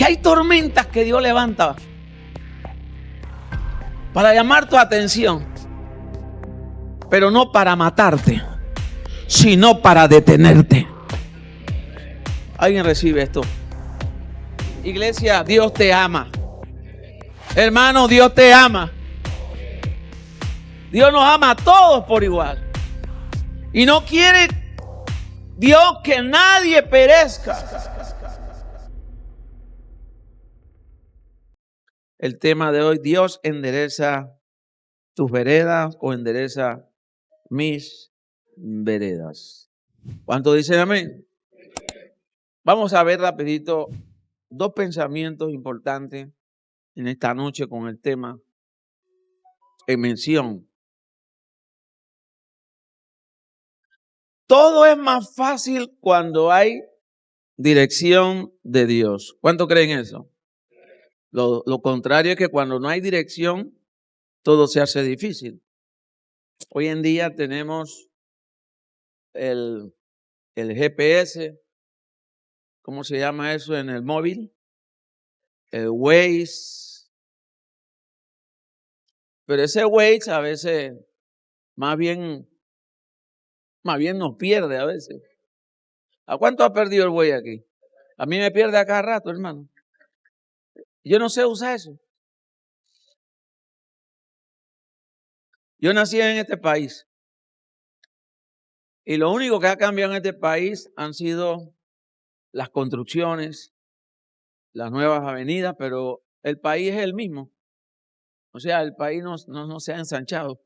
Que hay tormentas que Dios levanta para llamar tu atención, pero no para matarte, sino para detenerte. ¿Alguien recibe esto? Iglesia, Dios te ama. Hermano, Dios te ama. Dios nos ama a todos por igual. Y no quiere Dios que nadie perezca. El tema de hoy: Dios endereza tus veredas o endereza mis veredas. ¿Cuántos dicen amén? Vamos a ver rapidito dos pensamientos importantes en esta noche con el tema en mención. Todo es más fácil cuando hay dirección de Dios. ¿Cuántos creen eso? Lo contrario es que cuando no hay dirección, todo se hace difícil. Hoy en día tenemos el GPS, ¿cómo se llama eso en el móvil? El Waze. Pero ese Waze a veces más bien nos pierde a veces. ¿A cuánto ha perdido el Waze aquí? A mí me pierde a cada rato, hermano. Yo no sé usar eso. Yo nací en este país y lo único que ha cambiado en este país han sido las construcciones, las nuevas avenidas, pero el país es el mismo. O sea, el país no se ha ensanchado.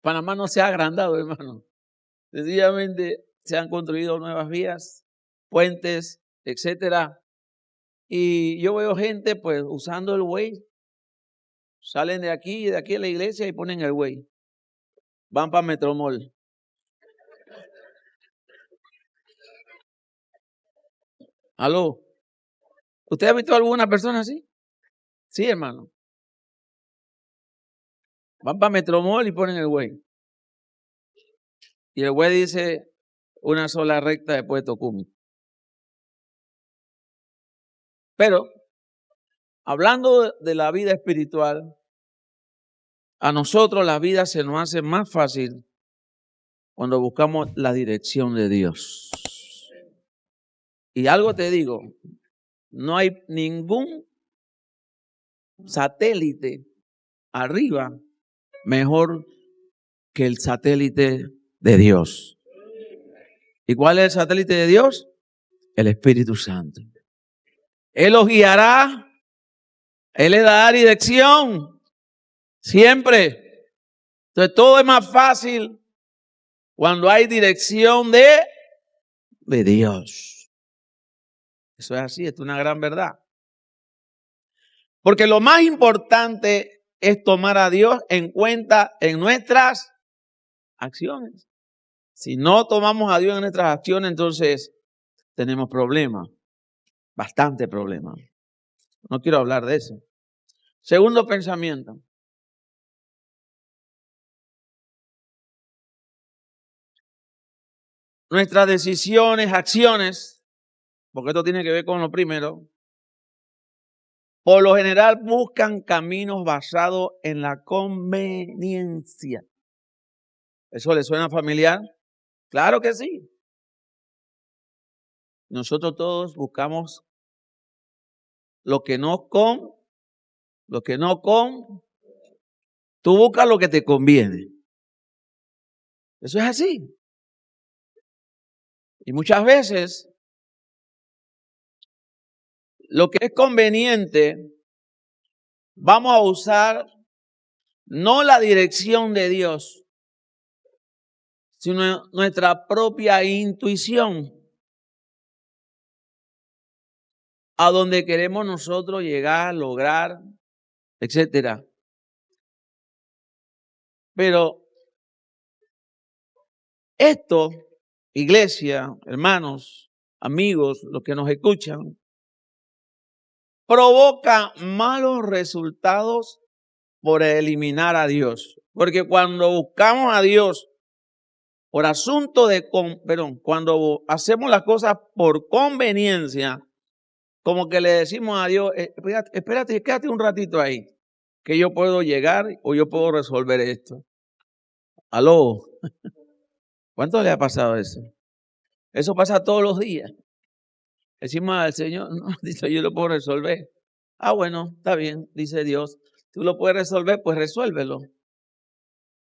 Panamá no se ha agrandado, hermano. Sencillamente se han construido nuevas vías, puentes, etcétera. Y yo veo gente pues usando el Waze. Salen de aquí a la iglesia y ponen el Waze. Van para Metromol. ¿Aló? ¿Usted ha visto alguna persona así? Sí, hermano. Van para Metromol y ponen el Waze. Y el Waze dice una sola recta después de Tocumen. Pero, hablando de la vida espiritual, a nosotros la vida se nos hace más fácil cuando buscamos la dirección de Dios. Y algo te digo, no hay ningún satélite arriba mejor que el satélite de Dios. ¿Y cuál es el satélite de Dios? El Espíritu Santo. Él los guiará, Él les dará dirección, siempre. Entonces todo es más fácil cuando hay dirección de Dios. Eso es así, esto es una gran verdad. Porque lo más importante es tomar a Dios en cuenta en nuestras acciones. Si no tomamos a Dios en nuestras acciones, entonces tenemos problemas, bastante problemas. No quiero hablar de eso. Segundo pensamiento. Nuestras decisiones, acciones, porque esto tiene que ver con lo primero, por lo general buscan caminos basados en la conveniencia. ¿Eso le suena familiar? Claro que sí. Nosotros todos buscamos lo que no con. Tú buscas lo que te conviene. Eso es así. Y muchas veces lo que es conveniente, vamos a usar no la dirección de Dios, sino nuestra propia intuición, a donde queremos nosotros llegar, lograr, etcétera. Pero esto, iglesia, hermanos, amigos, los que nos escuchan, provoca malos resultados por eliminar a Dios. Porque cuando buscamos a Dios por asunto de, cuando hacemos las cosas por conveniencia, como que le decimos a Dios, espérate, quédate un ratito ahí, que yo puedo llegar o yo puedo resolver esto. Aló, ¿cuánto le ha pasado eso? Eso pasa todos los días. Decimos al Señor, no, dice, yo lo puedo resolver. Ah, bueno, está bien, dice Dios. Tú lo puedes resolver, pues resuélvelo.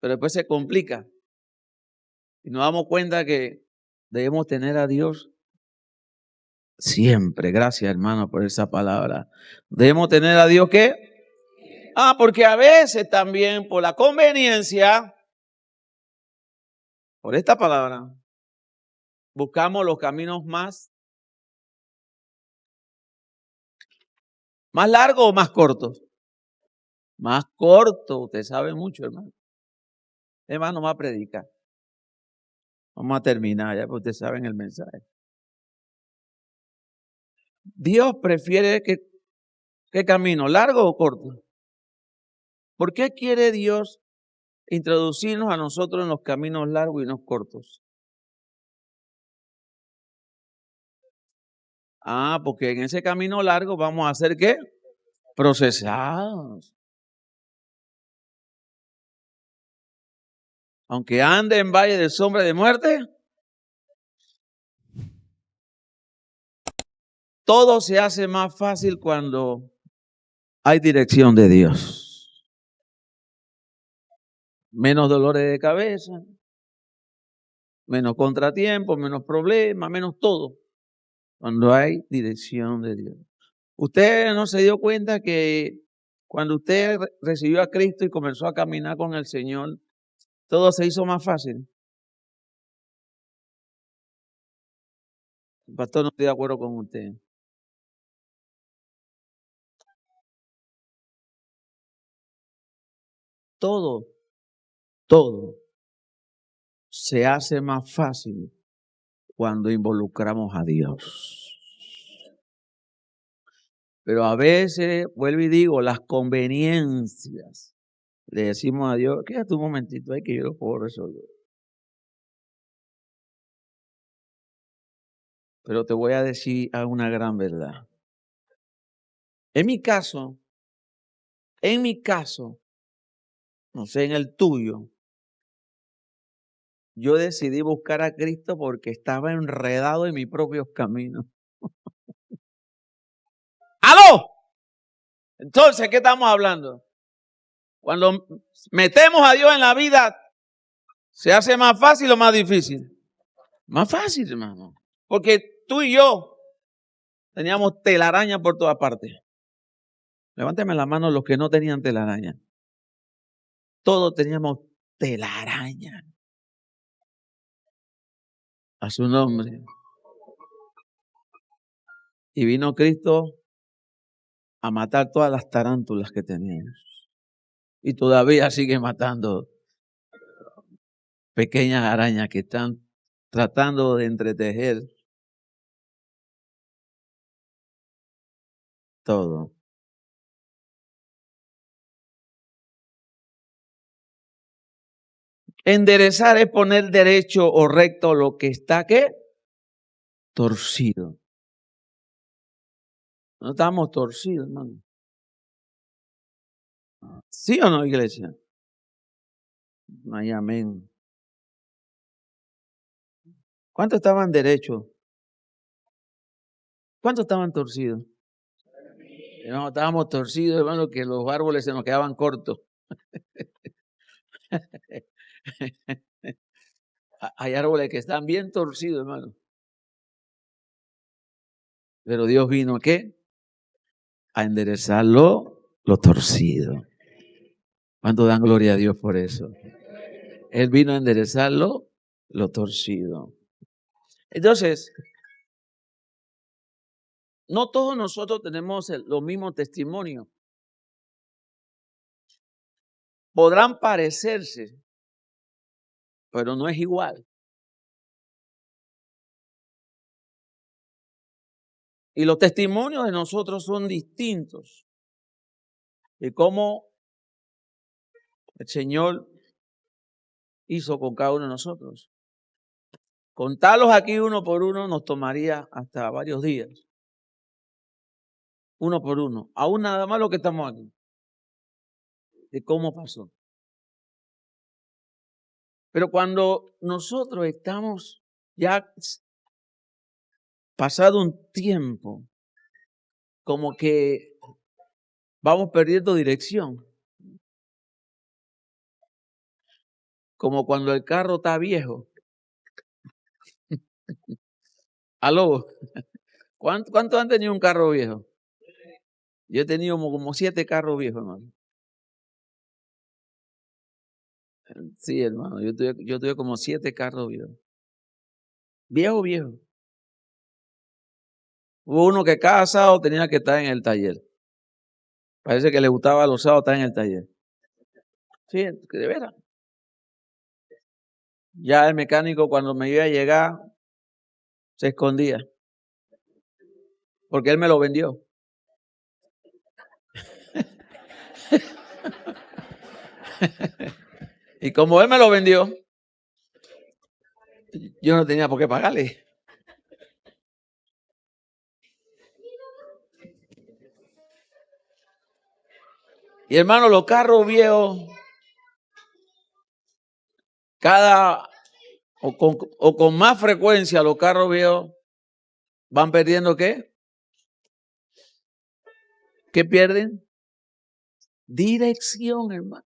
Pero después se complica. Y nos damos cuenta que debemos tener a Dios siempre. Gracias, hermano, por esa palabra. Debemos tener a Dios, ¿qué? Porque a veces también por la conveniencia, por esta palabra, buscamos los caminos más largos o más cortos. Más cortos, usted sabe mucho, hermano. Hermano, va a predicar. Vamos a terminar ya, porque ustedes saben el mensaje. Dios prefiere ¿qué camino? ¿Largo o corto? ¿Por qué quiere Dios introducirnos a nosotros en los caminos largos y no cortos? Porque en ese camino largo vamos a ser ¿qué? Procesados. Aunque ande en valle de sombra de muerte, todo se hace más fácil cuando hay dirección de Dios. Menos dolores de cabeza, menos contratiempos, menos problemas, menos todo. Cuando hay dirección de Dios. Usted no se dio cuenta que cuando usted recibió a Cristo y comenzó a caminar con el Señor, todo se hizo más fácil. El pastor no estoy de acuerdo con usted. Todo se hace más fácil cuando involucramos a Dios. Pero a veces, vuelvo y digo, las conveniencias, le decimos a Dios, quédate un momentito ahí que yo lo puedo resolver. Pero te voy a decir una gran verdad. En mi caso, no sé en el tuyo, yo decidí buscar a Cristo porque estaba enredado en mis propios caminos. ¡Aló! Entonces, ¿qué estamos hablando? Cuando metemos a Dios en la vida, ¿se hace más fácil o más difícil? Más fácil, hermano. Porque tú y yo teníamos telaraña por todas partes. Levánteme la mano los que no tenían telaraña. Todos teníamos telaraña. A su nombre. Y vino Cristo a matar todas las tarántulas que teníamos. Y todavía sigue matando pequeñas arañas que están tratando de entretejer todo. Enderezar es poner derecho o recto lo que está, ¿qué? Torcido. No estamos torcidos, hermano. ¿Sí o no, iglesia? No hay amén. ¿Cuántos estaban derechos? ¿Cuántos estaban torcidos? No, estábamos torcidos, hermano, que los árboles se nos quedaban cortos. Hay árboles que están bien torcidos, hermano. Pero Dios vino, ¿a qué? A enderezar lo torcido. ¿Cuánto dan gloria a Dios por eso? Él vino a enderezar lo torcido. Entonces, no todos nosotros tenemos los mismos testimonios. Podrán parecerse, pero no es igual. Y los testimonios de nosotros son distintos. Y cómo el Señor hizo con cada uno de nosotros. Contarlos aquí uno por uno nos tomaría hasta varios días. uno por uno, aún nada más lo que estamos aquí, de cómo pasó. Pero cuando nosotros estamos ya pasado un tiempo, como que vamos perdiendo dirección. Como cuando el carro está viejo. Aló, ¿cuánto han tenido un carro viejo? Yo he tenido como 7 carros viejos, hermano. Sí, hermano, yo tuve como 7 carros viejos. Viejo. Hubo uno que cada sábado tenía que estar en el taller. Parece que le gustaba los sábados estar en el taller. Sí, de veras. Ya el mecánico cuando me iba a llegar se escondía. Porque él me lo vendió. Y como él me lo vendió, yo no tenía por qué pagarle. Y hermano, los carros viejos, con más frecuencia los carros viejos van perdiendo ¿qué? ¿Qué pierden? Dirección, hermano.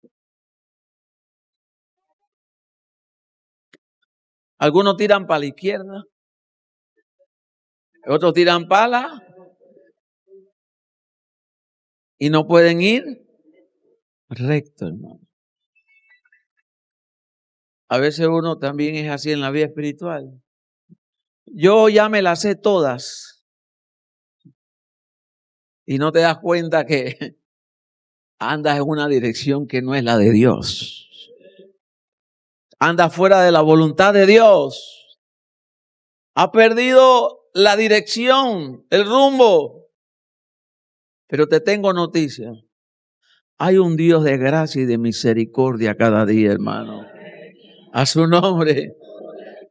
Algunos tiran para la izquierda, otros tiran para la y no pueden ir recto, hermano. A veces uno también es así en la vida espiritual. Yo ya me las sé todas y no te das cuenta que andas en una dirección que no es la de Dios. Andas fuera de la voluntad de Dios. Has perdido la dirección, el rumbo. Pero te tengo noticias. Hay un Dios de gracia y de misericordia cada día, hermano. A su nombre.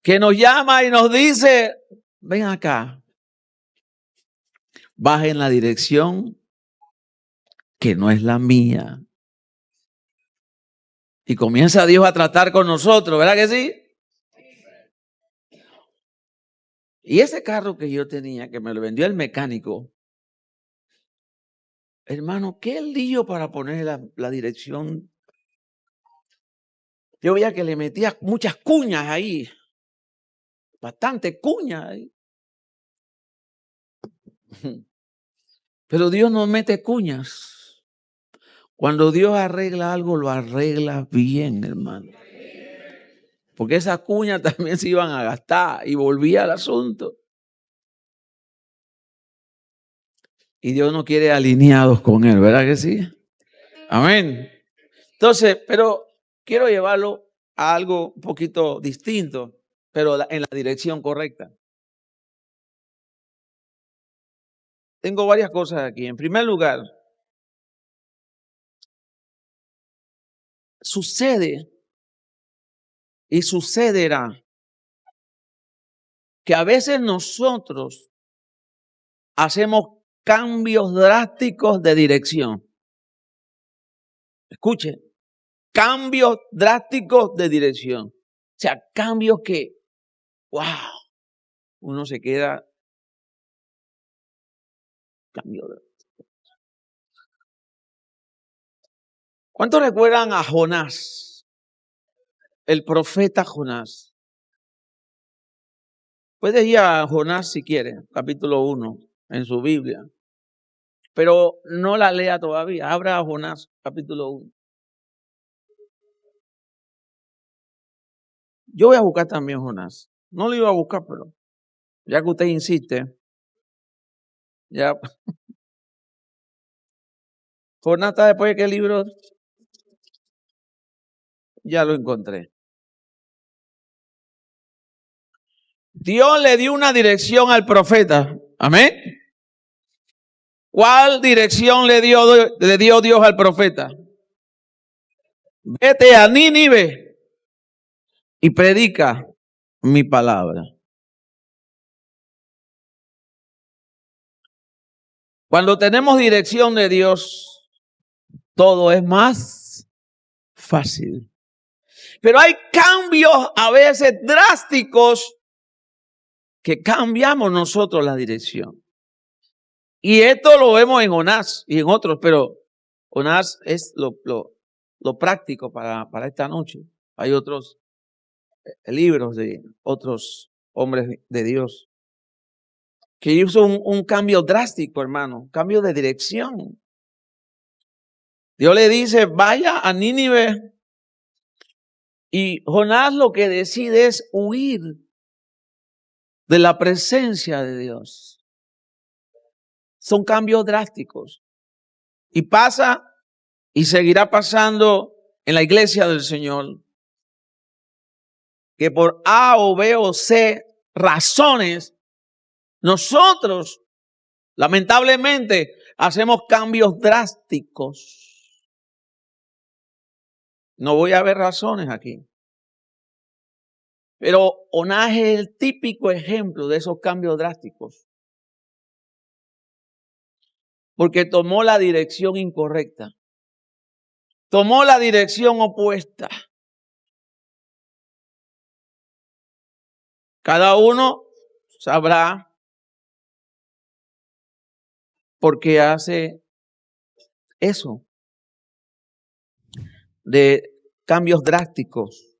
Que nos llama y nos dice, ven acá. Baja en la dirección que no es la mía. Y comienza Dios a tratar con nosotros, ¿verdad que sí? Y ese carro que yo tenía, que me lo vendió el mecánico, hermano, qué lío para poner la dirección. Yo veía que le metía muchas cuñas ahí, bastante cuñas ahí. Pero Dios no mete cuñas. Cuando Dios arregla algo, lo arregla bien, hermano. Porque esas cuñas también se iban a gastar y volvía al asunto. Y Dios no quiere alineados con Él, ¿verdad que sí? Amén. Entonces, pero quiero llevarlo a algo un poquito distinto, pero en la dirección correcta. Tengo varias cosas aquí. En primer lugar, sucede y sucederá que a veces nosotros hacemos cambios drásticos de dirección. Escuche, cambios drásticos de dirección. O sea, cambios que, wow, uno se queda cambio. ¿Cuántos recuerdan a Jonás? El profeta Jonás. Puedes ir a Jonás si quieres, capítulo 1 en su Biblia. Pero no la lea todavía. Abra a Jonás, capítulo 1. Yo voy a buscar también Jonás. No lo iba a buscar, pero ya que usted insiste, ya. Jonás está después de qué libro, ya lo encontré. Dios le dio una dirección al profeta. Amén. ¿Cuál dirección le dio Dios al profeta? Vete a Nínive y predica mi palabra. Cuando tenemos dirección de Dios, todo es más fácil. Pero hay cambios a veces drásticos que cambiamos nosotros la dirección. Y esto lo vemos en Jonás y en otros, pero Jonás es lo práctico para esta noche. Hay otros libros de otros hombres de Dios que hizo un cambio drástico, hermano, un cambio de dirección. Dios le dice, vaya a Nínive, y Jonás lo que decide es huir de la presencia de Dios. Son cambios drásticos. Y pasa y seguirá pasando en la iglesia del Señor, que por A o B o C razones, nosotros lamentablemente hacemos cambios drásticos. No voy a ver razones aquí. Pero Jonás es el típico ejemplo de esos cambios drásticos. Porque tomó la dirección incorrecta. Tomó la dirección opuesta. Cada uno sabrá por qué hace eso. De cambios drásticos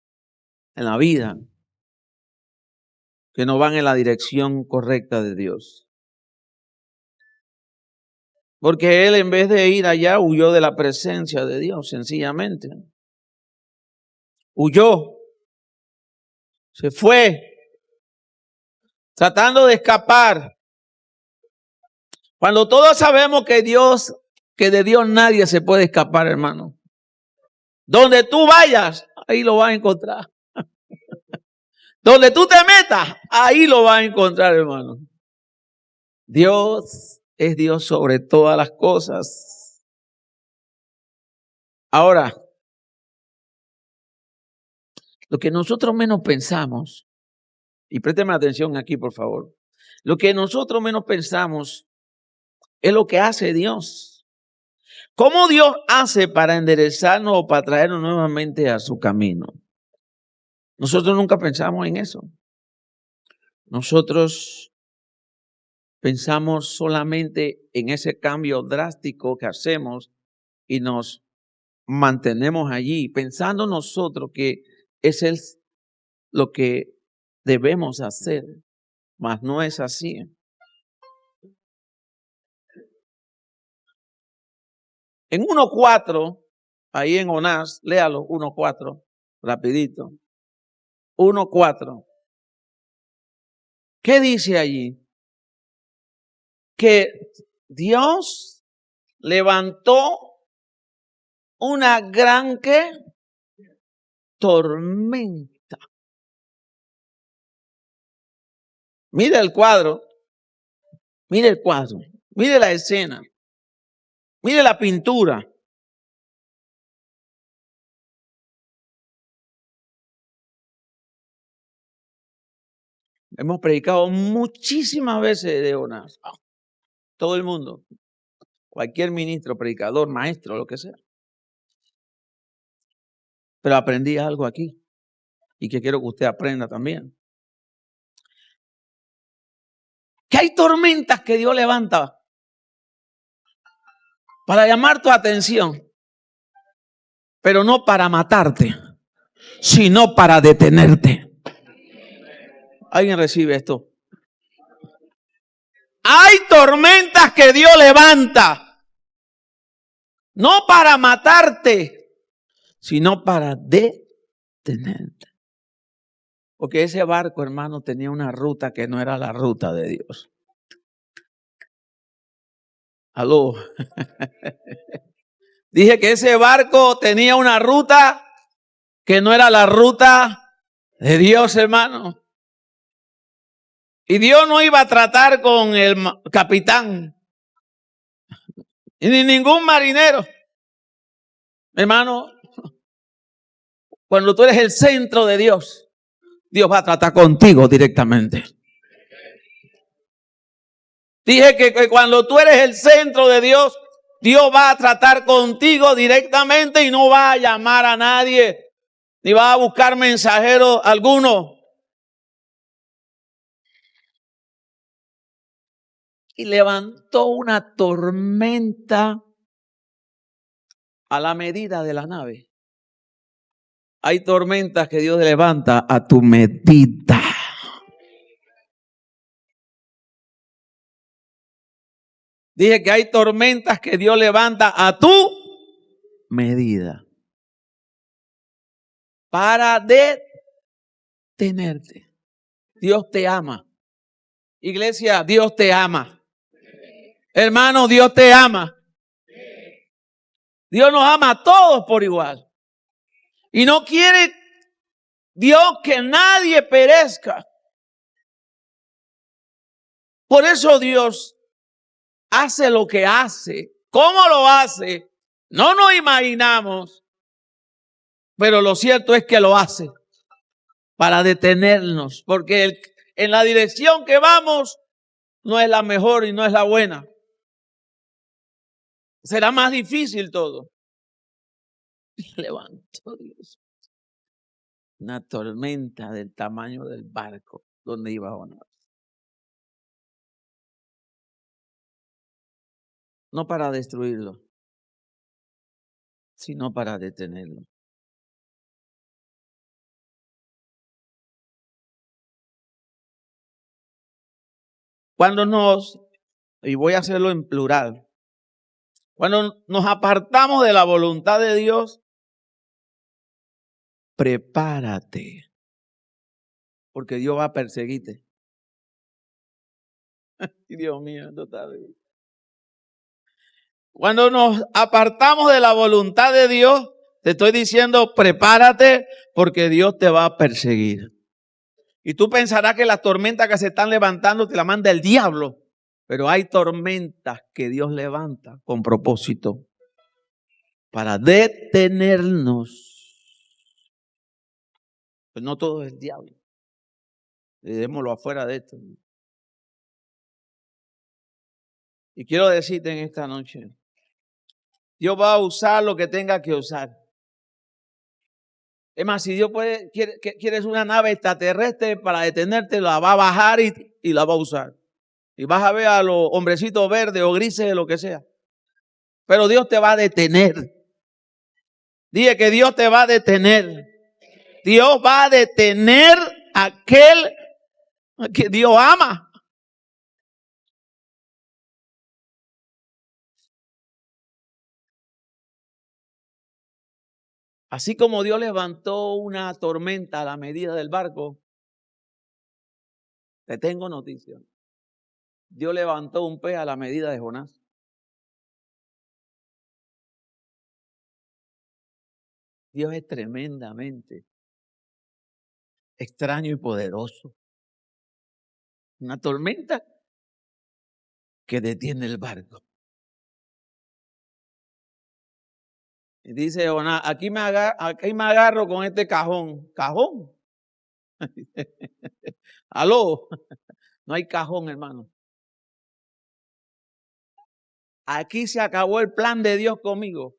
en la vida que no van en la dirección correcta de Dios. Porque él, en vez de ir allá, huyó de la presencia de Dios, sencillamente. Huyó. Se fue. Tratando de escapar. Cuando todos sabemos que de Dios nadie se puede escapar, hermano. Donde tú vayas, ahí lo vas a encontrar. Donde tú te metas, ahí lo vas a encontrar, hermano. Dios es Dios sobre todas las cosas. Ahora, lo que nosotros menos pensamos, y présteme atención aquí, por favor. Lo que nosotros menos pensamos es lo que hace Dios. ¿Cómo Dios hace para enderezarnos o para traernos nuevamente a su camino? Nosotros nunca pensamos en eso. Nosotros pensamos solamente en ese cambio drástico que hacemos y nos mantenemos allí, pensando nosotros que ese es lo que debemos hacer, mas no es así. En 1:4, ahí en Jonás, léalo, 1:4, rapidito. 1:4. ¿Qué dice allí? Que Dios levantó una gran ¿qué? Tormenta. Mire el cuadro, mire la escena, mire la pintura. Hemos predicado muchísimas veces de Jonás. Todo el mundo, cualquier ministro, predicador, maestro, lo que sea. Pero aprendí algo aquí y que quiero que usted aprenda también. Que hay tormentas que Dios levanta para llamar tu atención, pero no para matarte, sino para detenerte. ¿Alguien recibe esto? Hay tormentas que Dios levanta, no para matarte, sino para detenerte. Porque ese barco, hermano, tenía una ruta que no era la ruta de Dios. Aló. Dije que ese barco tenía una ruta que no era la ruta de Dios, hermano. Y Dios no iba a tratar con el capitán, ni ningún marinero. Hermano, cuando tú eres el centro de Dios, Dios va a tratar contigo directamente. Dije que cuando tú eres el centro de Dios, Dios va a tratar contigo directamente y no va a llamar a nadie, ni va a buscar mensajero alguno. Y levantó una tormenta a la medida de la nave. Hay tormentas que Dios levanta a tu medida. Dije que hay tormentas que Dios levanta a tu medida. Para detenerte. Dios te ama. Iglesia, Dios te ama. Hermano, Dios te ama. Dios nos ama a todos por igual. Y no quiere Dios que nadie perezca. Por eso Dios hace lo que hace. ¿Cómo lo hace? No nos imaginamos. Pero lo cierto es que lo hace para detenernos. Porque en la dirección que vamos no es la mejor y no es la buena. Será más difícil todo. Levantó Dios una tormenta del tamaño del barco donde iba Jonás. No para destruirlo, sino para detenerlo. Y voy a hacerlo en plural, cuando nos apartamos de la voluntad de Dios, prepárate, porque Dios va a perseguirte. Dios mío, esto está bien. Cuando nos apartamos de la voluntad de Dios, te estoy diciendo, prepárate, porque Dios te va a perseguir. Y tú pensarás que las tormentas que se están levantando te las manda el diablo. Pero hay tormentas que Dios levanta con propósito para detenernos. Pues no todo es el diablo. Dejémoslo afuera de esto. Y quiero decirte en esta noche, Dios va a usar lo que tenga que usar. Es más, si Dios quieres una nave extraterrestre para detenerte, la va a bajar y la va a usar. Y vas a ver a los hombrecitos verdes o grises, lo que sea. Pero Dios te va a detener. Dije que Dios te va a detener. Dios va a detener a aquel que Dios ama. Así como Dios levantó una tormenta a la medida del barco, te tengo noticia. Dios levantó un pez a la medida de Jonás. Dios es tremendamente extraño y poderoso. Una tormenta que detiene el barco. Y dice Jonás, aquí me agarro con este cajón. ¿Cajón? Aló, no hay cajón, hermano. Aquí se acabó el plan de Dios conmigo.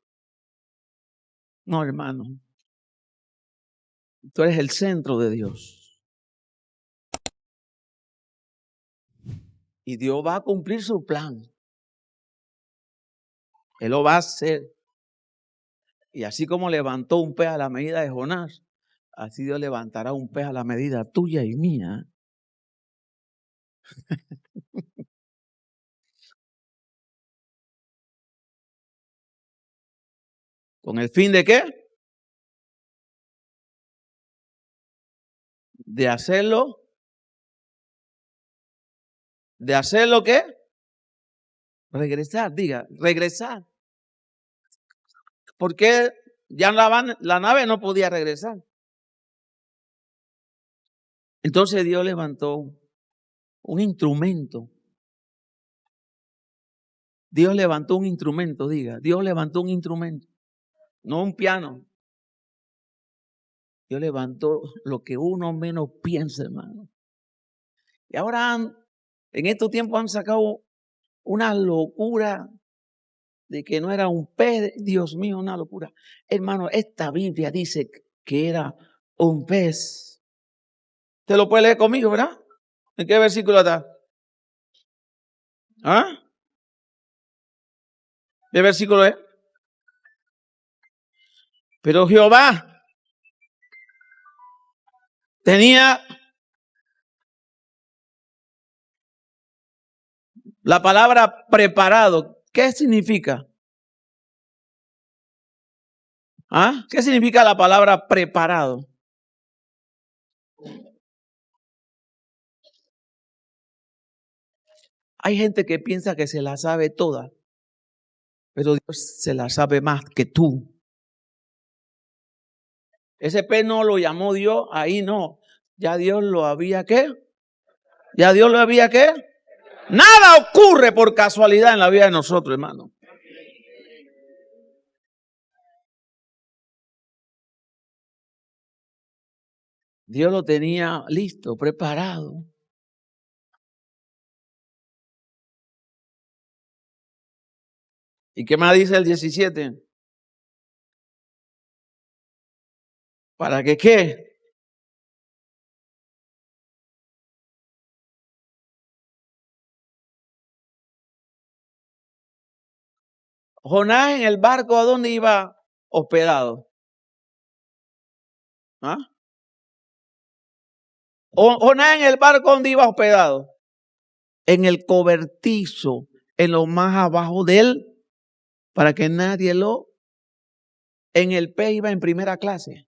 No, hermano. Tú eres el centro de Dios. Y Dios va a cumplir su plan. Él lo va a hacer. Y así como levantó un pez a la medida de Jonás, así Dios levantará un pez a la medida tuya y mía. ¿Con el fin de qué? De hacerlo. ¿De hacerlo qué? Regresar, diga, regresar. Porque ya la nave no podía regresar. Entonces Dios levantó un instrumento. Dios levantó un instrumento, diga. Dios levantó un instrumento. No un piano. Dios levantó lo que uno menos piensa, hermano. Y ahora en estos tiempos han sacado una locura de que no era un pez. Dios mío, una locura. Hermano, esta Biblia dice que era un pez. ¿Te lo puede leer conmigo, verdad? ¿En qué versículo está? ¿Ah? ¿Qué versículo es? Pero Jehová tenía la palabra preparado. ¿Qué significa? ¿Ah? ¿Qué significa la palabra preparado? Hay gente que piensa que se la sabe toda, pero Dios se la sabe más que tú. Ese pez no lo llamó Dios, ahí no. Ya Dios lo había, ¿qué? Ya Dios lo había, ¿qué? Nada ocurre por casualidad en la vida de nosotros, hermano. Dios lo tenía listo, preparado. ¿Y qué más dice el 17? ¿Para que qué? Jonás en el barco, ¿a dónde iba hospedado? ¿Ah? Jonás en el barco, ¿dónde iba hospedado? En el cobertizo, en lo más abajo de él, para que nadie lo... En el pez iba en primera clase.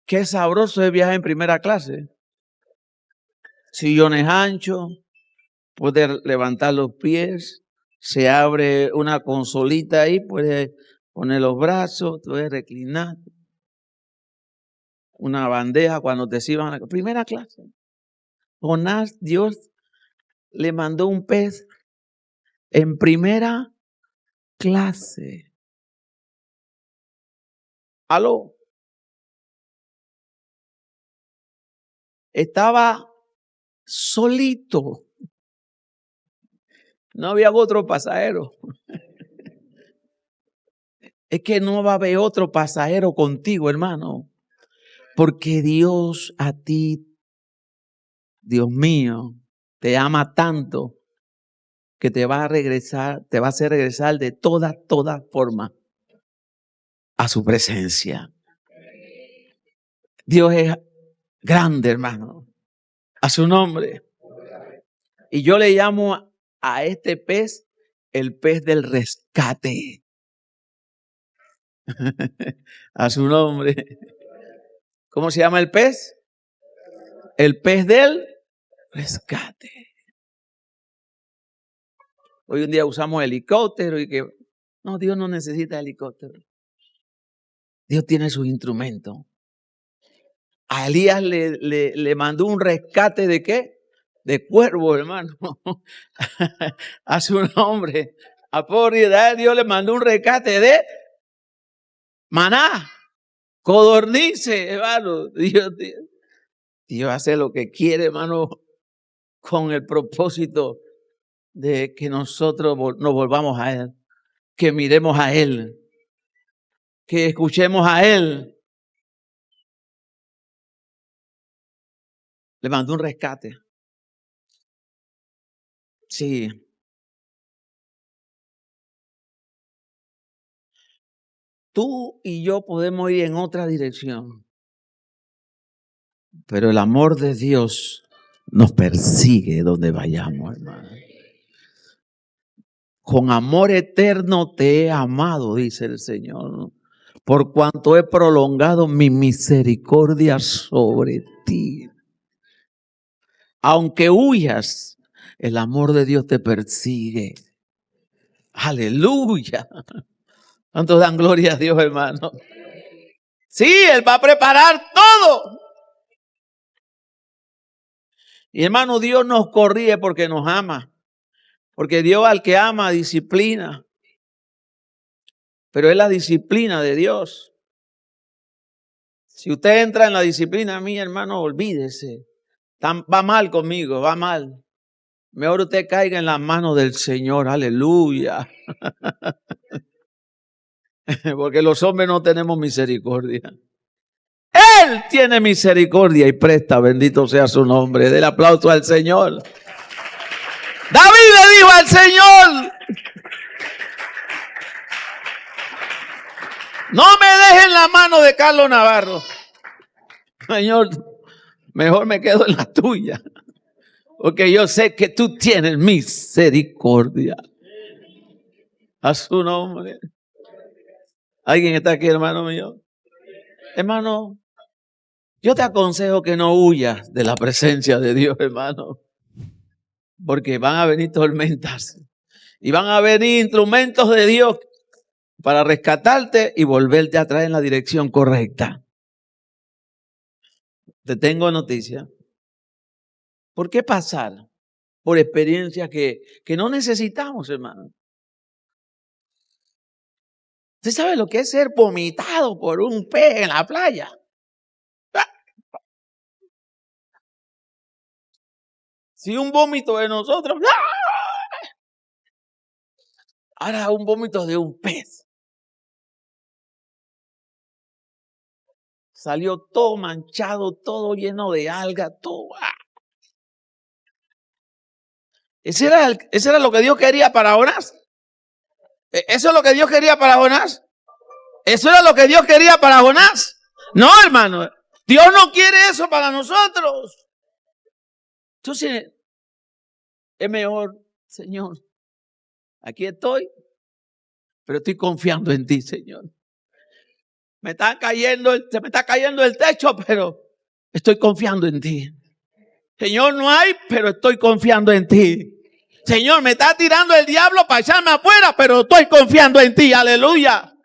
Qué sabroso es viajar en primera clase. Sillones anchos, poder levantar los pies, se abre una consolita ahí, puedes poner los brazos, puedes reclinar. Una bandeja cuando te sirvan a la primera clase. Jonás, Dios le mandó un pez en primera clase. Aló. Estaba solito. No había otro pasajero. Es que no va a haber otro pasajero contigo, hermano. Porque Dios a ti, Dios mío, te ama tanto que te va a regresar, te va a hacer regresar de toda forma a su presencia. Dios es grande, hermano. A su nombre. Y yo le llamo a este pez el pez del rescate. A su nombre. ¿Cómo se llama el pez? El pez del rescate. Hoy un día usamos helicóptero y que... No, Dios no necesita helicóptero. Dios tiene sus instrumentos. A Elías le mandó un rescate de ¿qué? De cuervo, hermano. A su nombre. A pobre Dios le mandó un rescate de maná, codornices, hermano. Dios hace lo que quiere, hermano, con el propósito de que nosotros nos volvamos a Él, que miremos a Él, que escuchemos a Él. Le mandó un rescate. Sí. Tú y yo podemos ir en otra dirección, pero el amor de Dios nos persigue donde vayamos, hermano. Con amor eterno te he amado, dice el Señor, por cuanto he prolongado mi misericordia sobre ti. Aunque huyas, el amor de Dios te persigue. Aleluya. ¿Cuántos dan gloria a Dios, hermano? Sí, Él va a preparar todo. Y hermano, Dios nos corrige porque nos ama. Porque Dios al que ama disciplina. Pero es la disciplina de Dios. Si usted entra en la disciplina mía, hermano, olvídese. Va mal conmigo, va mal. Mejor usted caiga en las manos del Señor, aleluya. Porque los hombres no tenemos misericordia. Él tiene misericordia y presta, bendito sea su nombre. Del aplauso al Señor. David le dijo al Señor: no me dejes en la mano de Carlos Navarro. Señor, mejor me quedo en la tuya. Porque yo sé que tú tienes misericordia. A su nombre. ¿Alguien está aquí, hermano mío? Hermano, yo te aconsejo que no huyas de la presencia de Dios, hermano. Porque van a venir tormentas. Y van a venir instrumentos de Dios para rescatarte y volverte a traer en la dirección correcta. Te tengo noticia. ¿Por qué pasar por experiencias que no necesitamos, hermano? ¿Usted sabe lo que es ser vomitado por un pez en la playa? Si un vómito de nosotros, ahora un vómito de un pez. Salió todo manchado, todo lleno de algas, todo. ¿Ese era lo que Dios quería para Jonás? ¿Eso es lo que Dios quería para Jonás? ¿Eso era lo que Dios quería para Jonás? No, hermano. Dios no quiere eso para nosotros. Entonces, es mejor, Señor, aquí estoy, pero estoy confiando en ti, Señor. Se me está cayendo el techo, pero estoy confiando en ti. Señor, no hay, pero estoy confiando en ti. Señor, me está tirando el diablo para echarme afuera, pero estoy confiando en ti. Aleluya.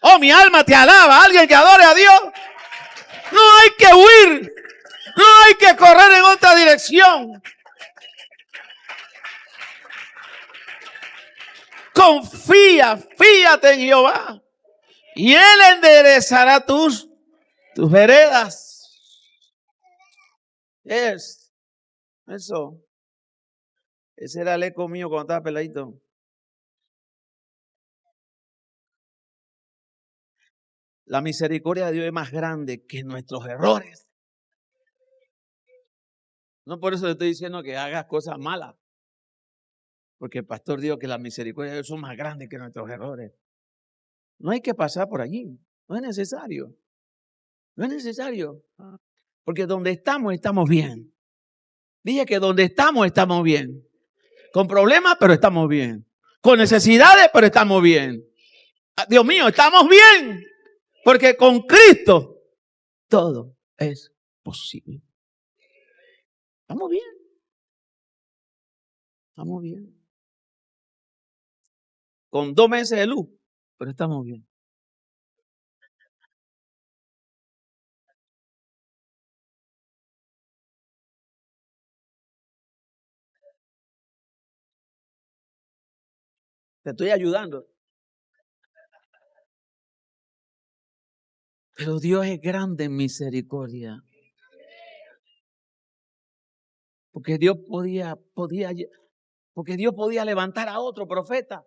Oh, mi alma te alaba. Alguien que adore a Dios. No hay que huir. No hay que correr en otra dirección. Confía, fíate en Jehová. Y Él enderezará tus veredas. Eso. Ese era el eco mío cuando estaba peladito. La misericordia de Dios es más grande que nuestros errores. No por eso te estoy diciendo que hagas cosas malas. Porque el pastor dijo que la misericordia de Dios son más grandes que nuestros errores. No hay que pasar por allí. No es necesario. No es necesario. Porque donde estamos, estamos bien. Dije que donde estamos bien. Con problemas, pero estamos bien. Con necesidades, pero estamos bien. Dios mío, estamos bien. Porque con Cristo todo es posible. Estamos bien. Estamos bien. Con 2 meses de luz, pero estamos bien. Te estoy ayudando. Pero Dios es grande en misericordia. Porque Dios podía levantar a otro profeta.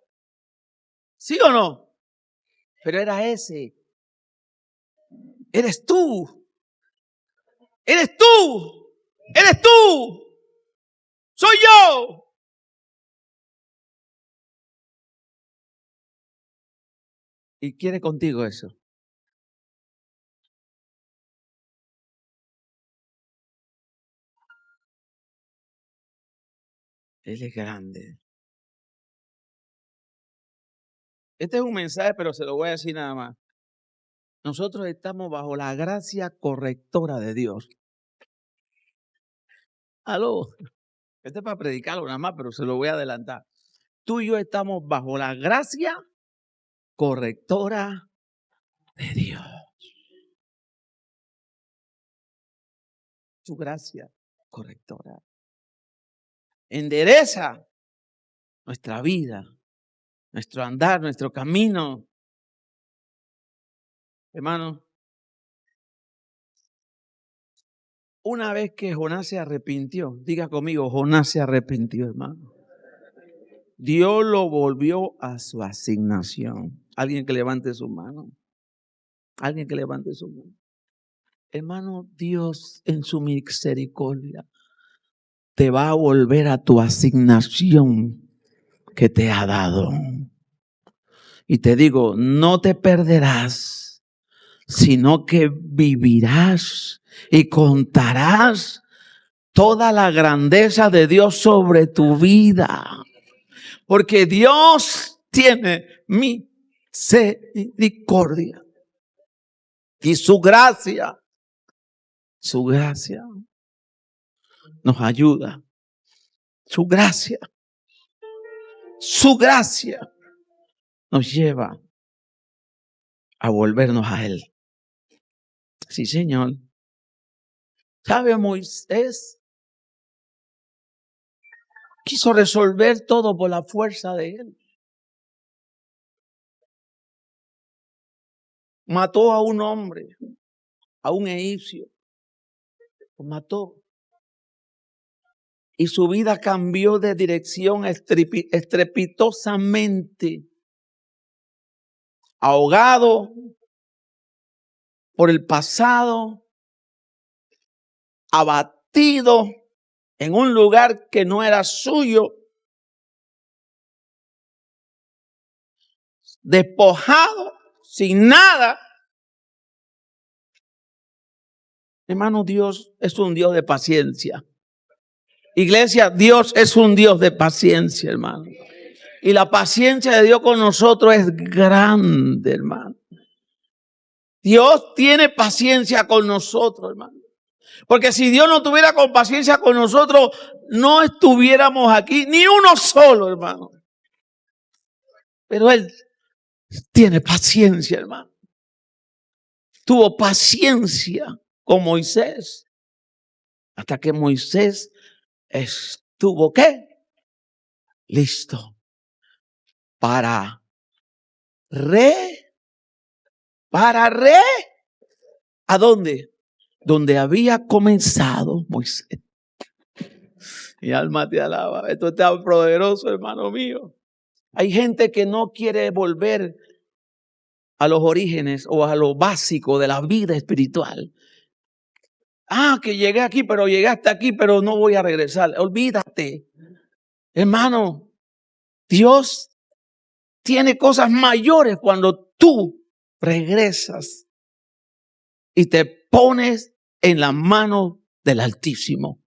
¿Sí o no? Pero era ese. Eres tú. Eres tú. Eres tú. Soy yo. Y quiere contigo eso. Él es grande. Este es un mensaje, pero se lo voy a decir nada más. Nosotros estamos bajo la gracia correctora de Dios. Aló. Este es para predicarlo nada más, pero se lo voy a adelantar. Tú y yo estamos bajo la gracia correctora de Dios. Su gracia correctora. Endereza nuestra vida, nuestro andar, nuestro camino. Hermano, Una vez que Jonás se arrepintió, diga conmigo, Jonás se arrepintió, hermano. Dios lo volvió a su asignación. Alguien que levante su mano. Alguien que levante su mano. Hermano, Dios en su misericordia te va a volver a tu asignación que te ha dado. Y te digo, no te perderás, sino que vivirás y contarás toda la grandeza de Dios sobre tu vida. Porque Dios tiene misericordia. Y su gracia nos ayuda. Su gracia nos lleva a volvernos a Él. Sí, Señor. ¿Sabe? Moisés quiso resolver todo por la fuerza de él. Mató a un hombre, a un egipcio. Lo mató. Y su vida cambió de dirección estrepitosamente. Ahogado por el pasado, abatido en un lugar que no era suyo, despojado, sin nada. Hermano, Dios es un Dios de paciencia. Iglesia, Dios es un Dios de paciencia, hermano. Y la paciencia de Dios con nosotros es grande, hermano. Dios tiene paciencia con nosotros, hermano. Porque si Dios no tuviera paciencia con nosotros, no estuviéramos aquí, ni uno solo, hermano. Pero Él tiene paciencia, hermano. Tuvo paciencia con Moisés. Hasta que Moisés estuvo, ¿qué? Listo. Para ¿a dónde? Donde había comenzado Moisés. Mi alma te alaba. Esto está poderoso, hermano mío. Hay gente que no quiere volver a los orígenes o a lo básico de la vida espiritual. Que llegué aquí, pero llegué hasta aquí, pero no voy a regresar. Olvídate. Hermano, Dios tiene cosas mayores cuando tú regresas y te pones en la mano del Altísimo.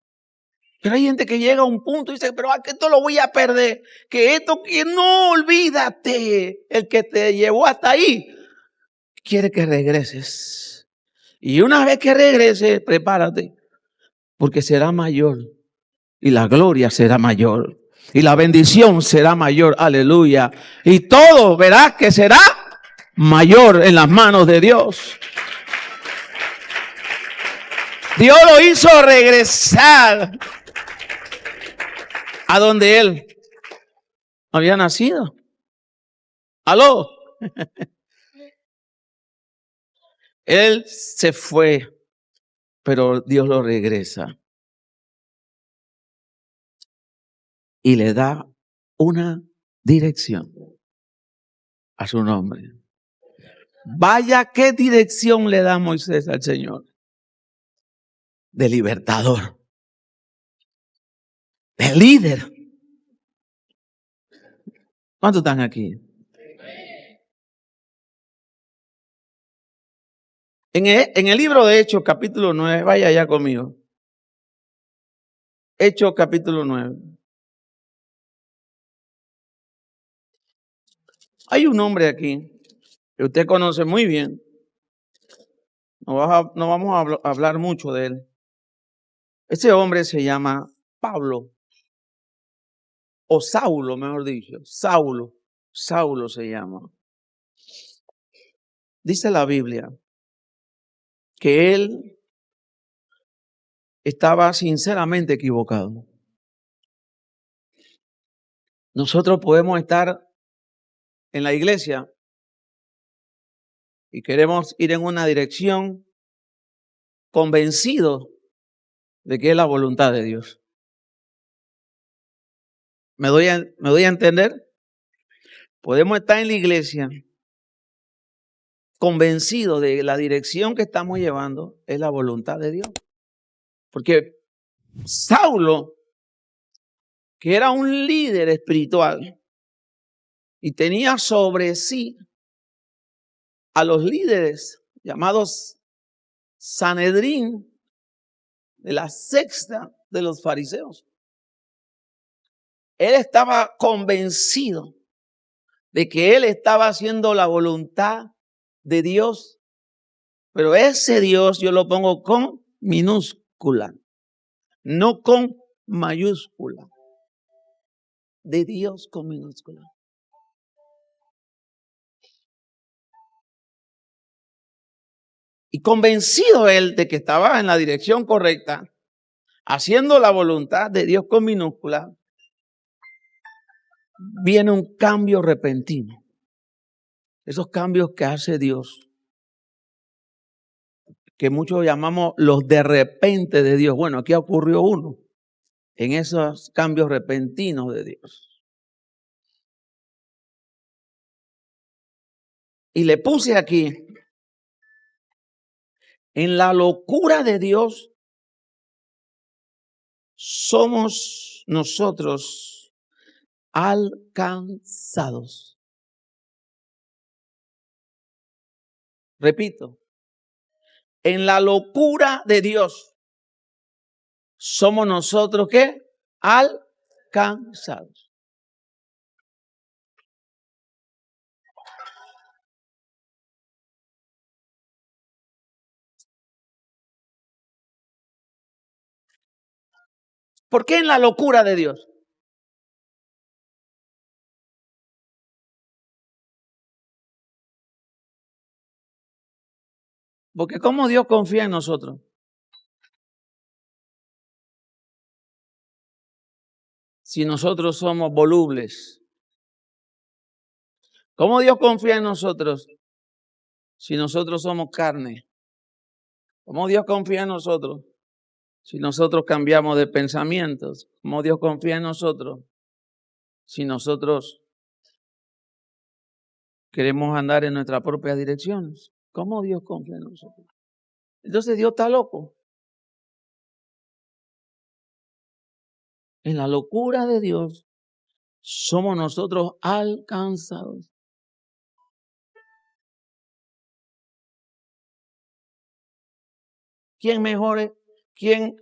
Pero hay gente que llega a un punto y dice, pero que esto lo voy a perder, que no, olvídate. El que te llevó hasta ahí quiere que regreses. Y una vez que regreses, prepárate, porque será mayor. Y la gloria será mayor. Y la bendición será mayor. Aleluya. Y todo, verás que será mayor en las manos de Dios. Dios lo hizo regresar a donde él había nacido. ¿Aló? Él se fue, pero Dios lo regresa. Y le da una dirección a su nombre. Vaya qué dirección le da Moisés al Señor. De libertador. De líder. ¿Cuántos están aquí? En el libro de Hechos, capítulo 9, vaya allá conmigo. Hechos, capítulo 9. Hay un hombre aquí que usted conoce muy bien. No vamos a hablar mucho de él. Ese hombre se llama Pablo. O Saulo, mejor dicho. Saulo se llama. Dice la Biblia que él estaba sinceramente equivocado. Nosotros podemos estar en la iglesia y queremos ir en una dirección convencidos de qué es la voluntad de Dios. ¿Me doy a entender? Podemos estar en la iglesia convencidos de que la dirección que estamos llevando es la voluntad de Dios. Porque Saulo, que era un líder espiritual y tenía sobre sí a los líderes llamados Sanedrín, de la sexta de los fariseos. Él estaba convencido de que él estaba haciendo la voluntad de Dios, pero ese Dios yo lo pongo con minúscula, no con mayúscula. De Dios con minúscula. Y convencido él de que estaba en la dirección correcta, haciendo la voluntad de Dios con minúscula, viene un cambio repentino. Esos cambios que hace Dios, que muchos llamamos los de repente de Dios. Bueno, aquí ocurrió uno en esos cambios repentinos de Dios. Y le puse aquí, en la locura de Dios somos nosotros alcanzados. Repito, en la locura de Dios somos nosotros ¿qué? Alcanzados. ¿Por qué en la locura de Dios? Porque ¿cómo Dios confía en nosotros? Si nosotros somos volubles. ¿Cómo Dios confía en nosotros? Si nosotros somos carne. ¿Cómo Dios confía en nosotros? Si nosotros cambiamos de pensamientos. ¿Cómo Dios confía en nosotros? Si nosotros queremos andar en nuestras propias direcciones. ¿Cómo Dios confía en nosotros? Entonces Dios está loco. En la locura de Dios somos nosotros alcanzados. ¿Quién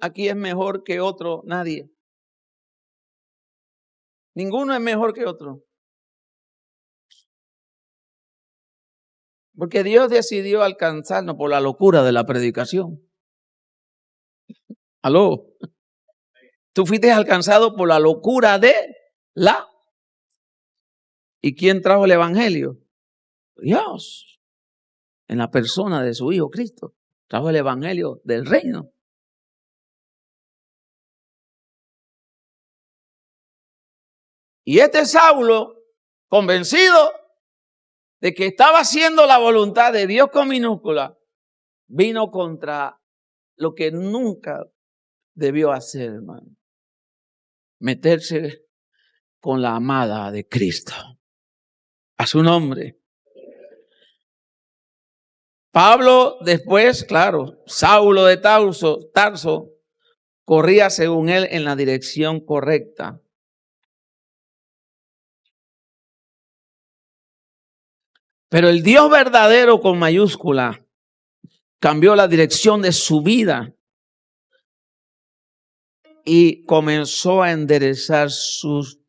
aquí es mejor que otro? Nadie. Ninguno es mejor que otro. Porque Dios decidió alcanzarnos por la locura de la predicación. ¿Aló? Tú fuiste alcanzado por la locura de la... ¿Y quién trajo el evangelio? Dios. En la persona de su Hijo Cristo. Trajo el evangelio del reino. Y este Saulo, convencido de que estaba haciendo la voluntad de Dios con minúscula, vino contra lo que nunca debió hacer, hermano. Meterse con la amada de Cristo. A su nombre. Pablo después, claro, Saulo de Tarso, corría según él en la dirección correcta. Pero el Dios verdadero con mayúscula cambió la dirección de su vida y comenzó a enderezar sus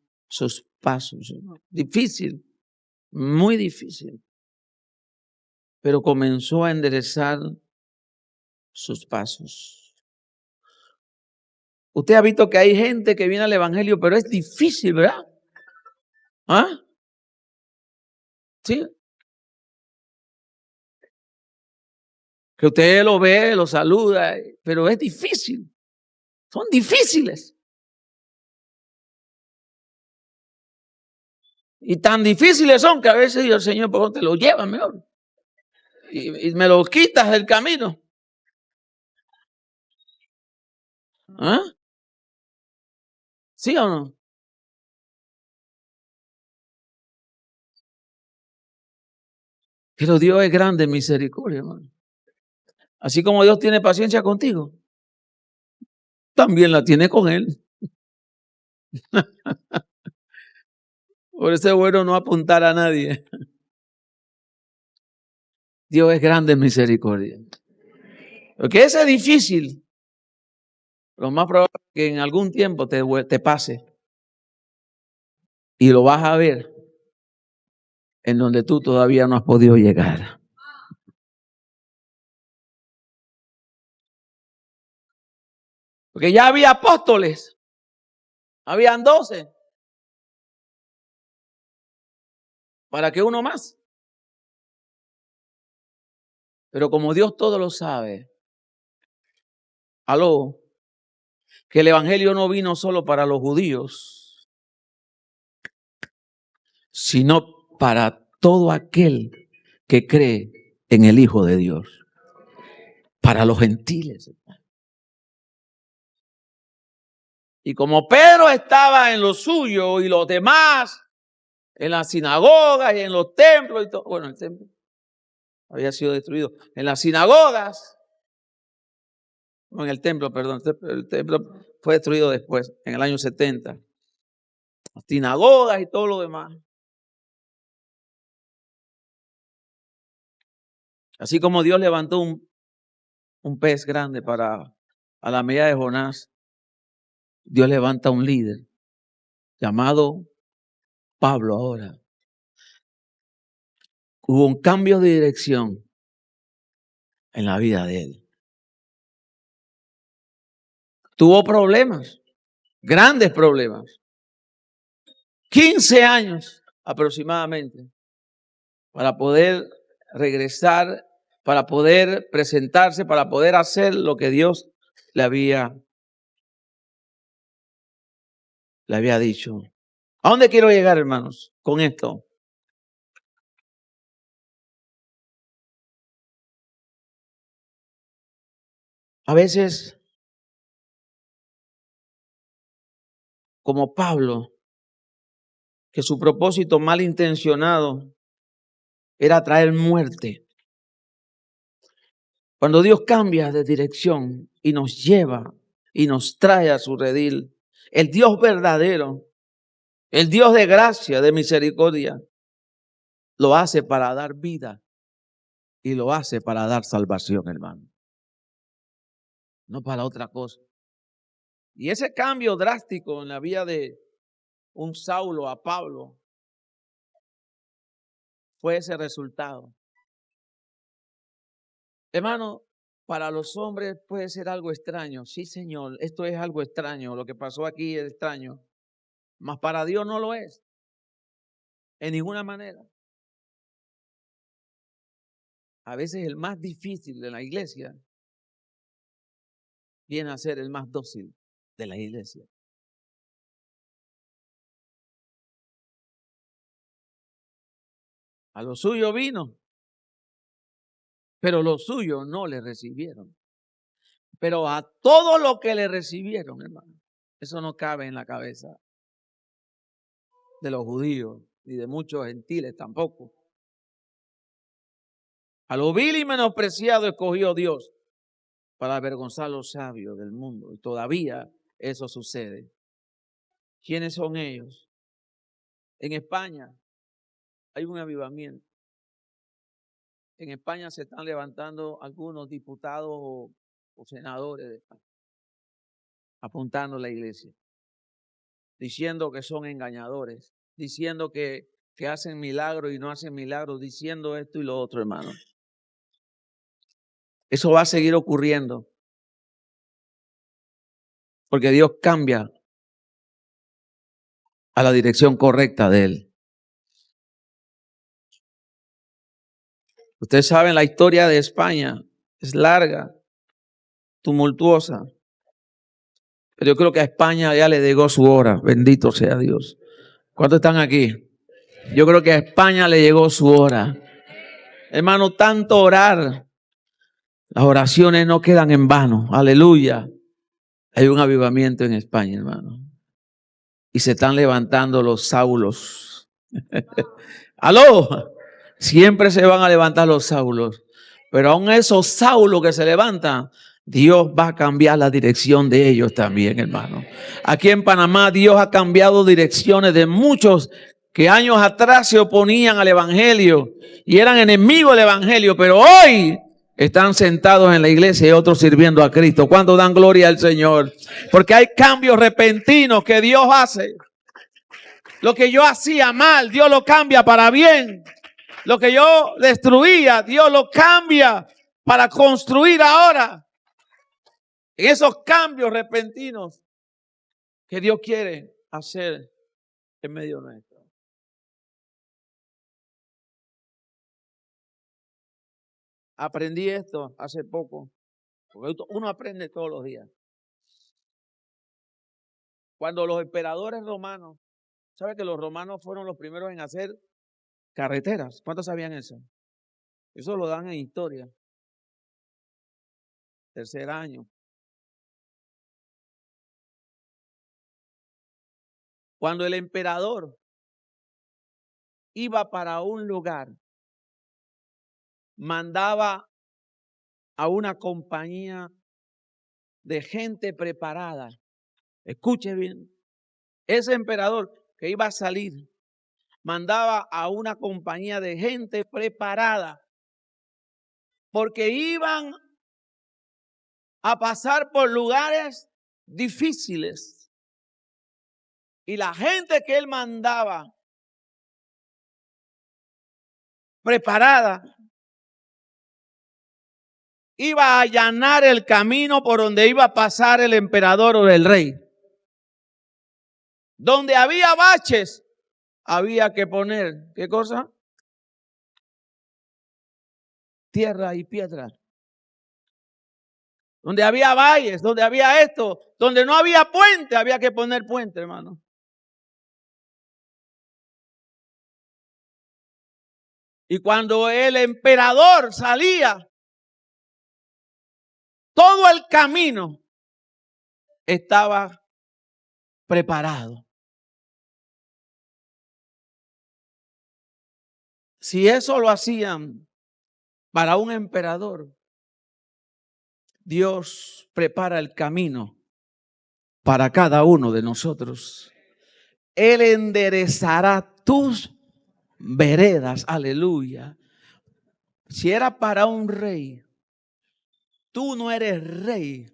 pasos. Difícil, muy difícil. Pero comenzó a enderezar sus pasos. Usted ha visto que hay gente que viene al evangelio, pero es difícil, ¿verdad? ¿Ah? Sí. Que usted lo ve, lo saluda, pero es difícil. Son difíciles. Y tan difíciles son que a veces yo, Señor, ¿por qué te lo llevas mejor? Y me lo quitas del camino. ¿Ah? ¿Sí o no? Pero Dios es grande en misericordia, hermano. Así como Dios tiene paciencia contigo, también la tiene con Él. Por eso es bueno no apuntar a nadie. Dios es grande en misericordia. Porque ese es difícil. Lo más probable es que en algún tiempo te pase. Y lo vas a ver en donde tú todavía no has podido llegar. Porque ya había apóstoles. Habían 12. ¿Para qué uno más? Pero como Dios todo lo sabe, aló, que el evangelio no vino solo para los judíos, sino para todo aquel que cree en el Hijo de Dios, para los gentiles. Y como Pedro estaba en lo suyo y los demás en las sinagogas y en los templos y todo, bueno, el templo había sido destruido, en las sinagogas, no en el templo, perdón, el templo fue destruido después, en el año 70, las sinagogas y todo lo demás. Así como Dios levantó un pez grande para a la medida de Jonás, Dios levanta un líder llamado Pablo ahora. Hubo un cambio de dirección en la vida de él. Tuvo problemas, grandes problemas. 15 años aproximadamente para poder regresar, para poder presentarse, para poder hacer lo que Dios le había dicho. ¿A dónde quiero llegar, hermanos, con esto? A veces, como Pablo, que su propósito malintencionado era traer muerte. Cuando Dios cambia de dirección y nos lleva y nos trae a su redil, el Dios verdadero, el Dios de gracia, de misericordia, lo hace para dar vida y lo hace para dar salvación, hermano. No para otra cosa. Y ese cambio drástico en la vida de un Saulo a Pablo fue ese resultado. Hermano, para los hombres puede ser algo extraño. Sí, Señor, esto es algo extraño. Lo que pasó aquí es extraño. Mas para Dios no lo es. En ninguna manera. A veces el más difícil de la iglesia viene a ser el más dócil de la iglesia. A lo suyo vino, pero los suyos no le recibieron. Pero a todo lo que le recibieron, hermano, eso no cabe en la cabeza de los judíos ni de muchos gentiles tampoco. A lo vil y menospreciado escogió Dios para avergonzar a los sabios del mundo. Y todavía eso sucede. ¿Quiénes son ellos? En España hay un avivamiento. En España se están levantando algunos diputados o senadores de España, apuntando a la iglesia, diciendo que son engañadores, diciendo que hacen milagros y no hacen milagros, diciendo esto y lo otro, hermano. Eso va a seguir ocurriendo, porque Dios cambia a la dirección correcta de Él. Ustedes saben, la historia de España es larga, tumultuosa, pero yo creo que a España ya le llegó su hora, bendito sea Dios. ¿Cuántos están aquí? Yo creo que a España le llegó su hora. Hermano, tanto orar, las oraciones no quedan en vano, aleluya. Hay un avivamiento en España, hermano. Y se están levantando los Saulos. ¡Aló! Siempre se van a levantar los Saulos. Pero aún esos Saulos que se levantan, Dios va a cambiar la dirección de ellos también, hermano. Aquí en Panamá, Dios ha cambiado direcciones de muchos que años atrás se oponían al Evangelio y eran enemigos del Evangelio, pero hoy están sentados en la iglesia y otros sirviendo a Cristo. ¿Cuándo dan gloria al Señor? Porque hay cambios repentinos que Dios hace. Lo que yo hacía mal, Dios lo cambia para bien. Lo que yo destruía, Dios lo cambia para construir ahora. En esos cambios repentinos que Dios quiere hacer en medio nuestro. Aprendí esto hace poco, porque uno aprende todos los días. Cuando los emperadores romanos, ¿sabe que los romanos fueron los primeros en hacer carreteras? ¿Cuántos sabían eso? Eso lo dan en historia. Tercer año. Cuando el emperador iba para un lugar, mandaba a una compañía de gente preparada. Escuche bien. Ese emperador que iba a salir, mandaba a una compañía de gente preparada, porque iban a pasar por lugares difíciles. Y la gente que él mandaba preparada iba a allanar el camino por donde iba a pasar el emperador o el rey. Donde había baches, había que poner, ¿qué cosa? Tierra y piedra. Donde había valles, donde había esto, donde no había puente, había que poner puente, hermano. Y cuando el emperador salía, todo el camino estaba preparado. Si eso lo hacían para un emperador, Dios prepara el camino para cada uno de nosotros. Él enderezará tus veredas, aleluya. Si era para un rey, tú no eres rey,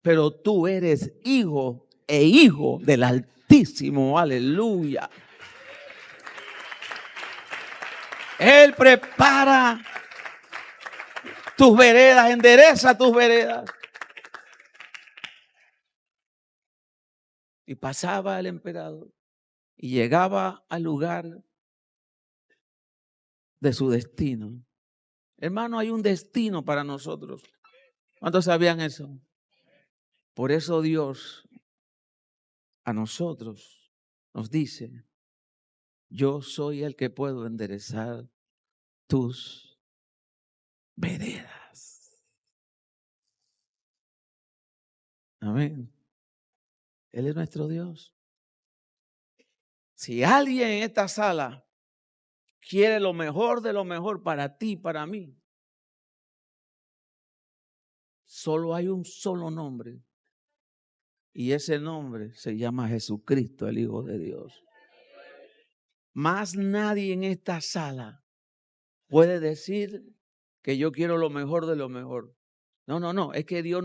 pero tú eres hijo e hijo del Altísimo, aleluya. Él prepara tus veredas, endereza tus veredas. Y pasaba el emperador y llegaba al lugar de su destino. Hermano, hay un destino para nosotros. ¿Cuántos sabían eso? Por eso Dios a nosotros nos dice: yo soy el que puedo enderezar tus veredas. Amén. Él es nuestro Dios. Si alguien en esta sala quiere lo mejor de lo mejor para ti, para mí, solo hay un solo nombre. Y ese nombre se llama Jesucristo, el Hijo de Dios. Más nadie en esta sala puede decir que yo quiero lo mejor de lo mejor. No, es que Dios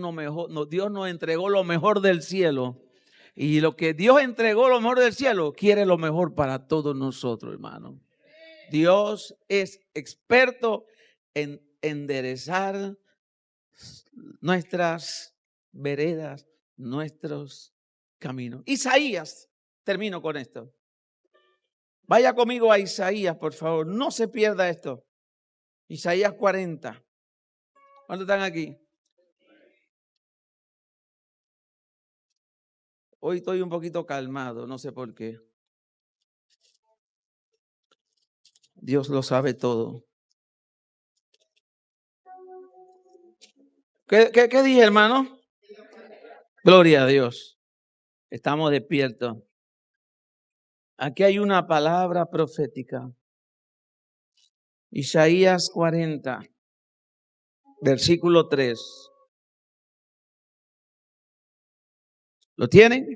Dios nos entregó lo mejor del cielo. Y lo que Dios entregó lo mejor del cielo, quiere lo mejor para todos nosotros, hermano. Dios es experto en enderezar nuestras veredas, nuestros caminos. Isaías, termino con esto. Vaya conmigo a Isaías, por favor. No se pierda esto. Isaías 40. ¿Cuántos están aquí? Hoy estoy un poquito calmado, no sé por qué. Dios lo sabe todo. ¿Qué dije, hermano? Gloria a Dios. Estamos despiertos. Aquí hay una palabra profética. Isaías 40, versículo 3. ¿Lo tienen?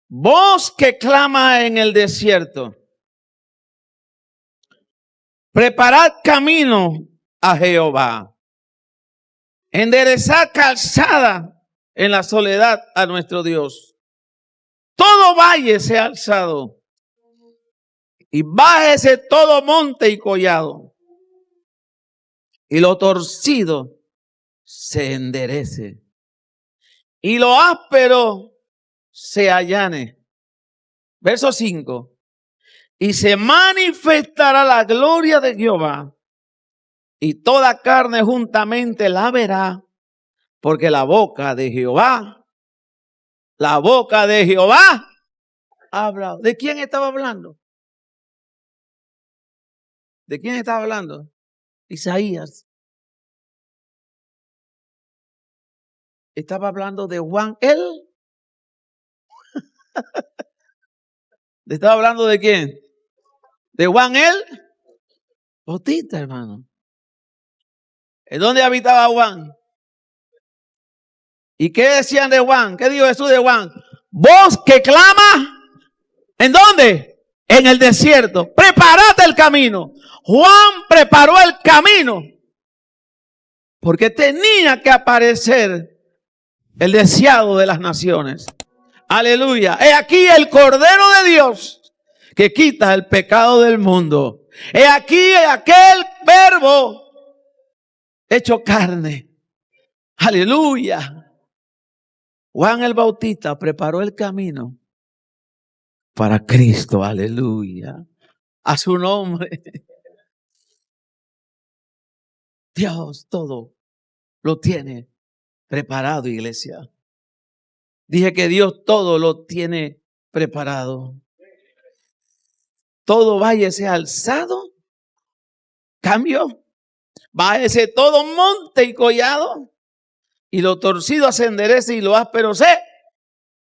Voz que clama en el desierto. Preparad camino a Jehová. Enderezad calzada en la soledad a nuestro Dios. Todo valle sea alzado y bájese todo monte y collado, y lo torcido se enderece y lo áspero se allane. Verso 5. Y se manifestará la gloria de Jehová, y toda carne juntamente la verá, porque la boca de Jehová habla. ¿De quién estaba hablando? ¿De quién estaba hablando? Isaías. Estaba hablando de Juan él. ¿Estaba hablando de quién? ¿De Juan él? Bautista, hermano. ¿En dónde habitaba Juan? ¿Y qué decían de Juan? ¿Qué dijo Jesús de Juan? Voz que clama. ¿En dónde? En el desierto. Preparad el camino. Juan preparó el camino porque tenía que aparecer el deseado de las naciones. Aleluya. He aquí el Cordero de Dios que quita el pecado del mundo. He aquí aquel Verbo hecho carne. Aleluya. Juan el Bautista preparó el camino para Cristo. Aleluya. A su nombre. Dios todo lo tiene preparado, iglesia. Dije que Dios todo lo tiene preparado. Todo valle sea alzado. Cambio. Váyase todo monte y collado. Y lo torcido se enderece y lo áspero se.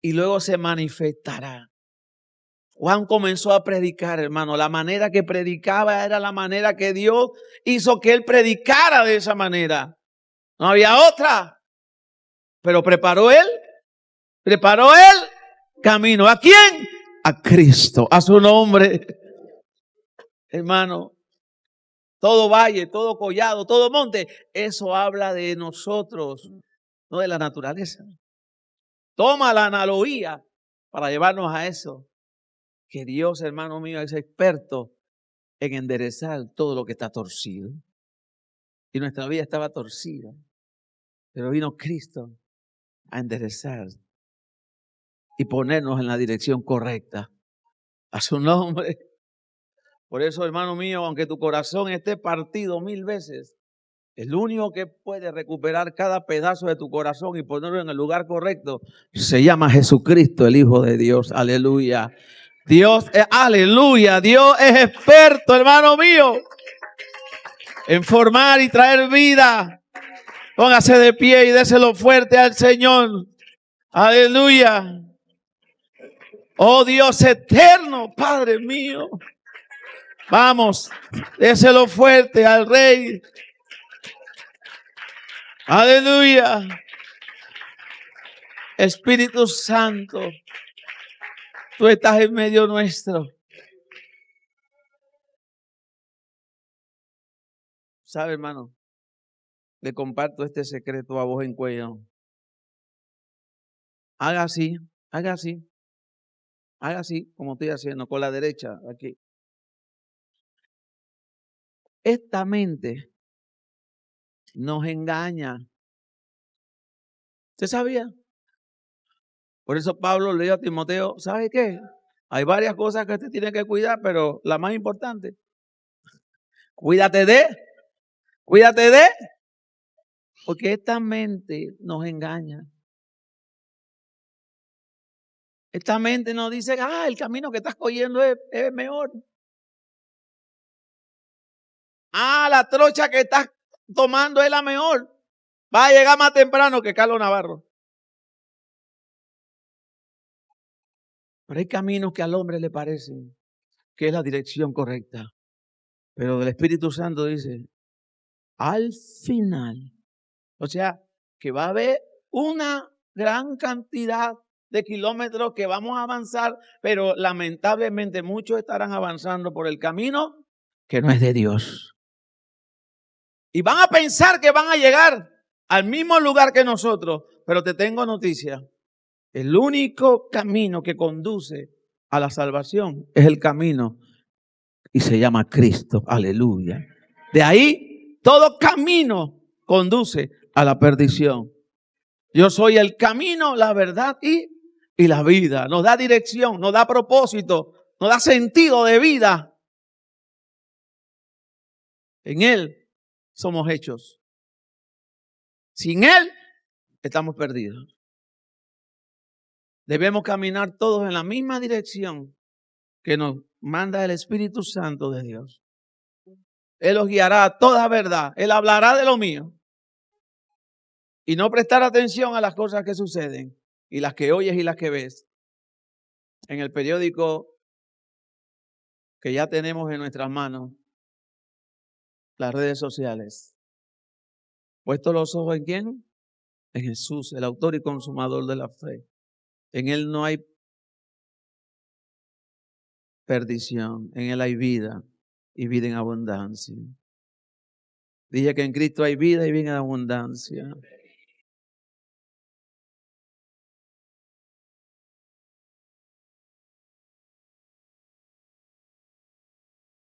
Y luego se manifestará. Juan comenzó a predicar, hermano. La manera que predicaba era la manera que Dios hizo que él predicara de esa manera. No había otra. Pero preparó él camino. ¿A quién? A Cristo, a su nombre. Hermano, todo valle, todo collado, todo monte, eso habla de nosotros, no de la naturaleza. Toma la analogía para llevarnos a eso. Que Dios, hermano mío, es experto en enderezar todo lo que está torcido. Y nuestra vida estaba torcida. Pero vino Cristo a enderezar y ponernos en la dirección correcta. A su nombre. Por eso, hermano mío, aunque tu corazón esté partido 1000 veces, el único que puede recuperar cada pedazo de tu corazón y ponerlo en el lugar correcto se llama Jesucristo, el Hijo de Dios. Aleluya. Dios, aleluya. Dios es experto, hermano mío, en formar y traer vida. Póngase de pie y déselo fuerte al Señor. Aleluya. Oh Dios eterno, Padre mío. Vamos, déselo fuerte al Rey. Aleluya. Espíritu Santo, tú estás en medio nuestro. ¿Sabe, hermano? Le comparto este secreto a voz en cuello. Haga así, haga así. Haga así, como estoy haciendo, con la derecha, aquí. Esta mente nos engaña. ¿Usted sabía? Por eso Pablo le dijo a Timoteo, ¿sabe qué? Hay varias cosas que usted tiene que cuidar, pero la más importante, cuídate de, porque esta mente nos engaña. Esta mente nos dice, el camino que estás cogiendo es mejor. La trocha que estás tomando es la mejor. Va a llegar más temprano que Carlos Navarro. Pero hay caminos que al hombre le parecen que es la dirección correcta. Pero el Espíritu Santo dice, al final, o sea, que va a haber una gran cantidad de kilómetros que vamos a avanzar, pero lamentablemente muchos estarán avanzando por el camino que no es de Dios. Y van a pensar que van a llegar al mismo lugar que nosotros, pero te tengo noticia. El único camino que conduce a la salvación es el camino y se llama Cristo. Aleluya. De ahí todo camino conduce a la perdición. Yo soy el camino, la verdad y la vida. Nos da dirección, nos da propósito, nos da sentido de vida. En Él somos hechos. Sin Él estamos perdidos. Debemos caminar todos en la misma dirección que nos manda el Espíritu Santo de Dios. Él os guiará a toda verdad. Él hablará de lo mío. Y no prestar atención a las cosas que suceden y las que oyes y las que ves. En el periódico que ya tenemos en nuestras manos, las redes sociales. Puesto los ojos en ¿quién? En Jesús, el autor y consumador de la fe. En Él no hay perdición, en Él hay vida y vida en abundancia. Dije que en Cristo hay vida y vida en abundancia.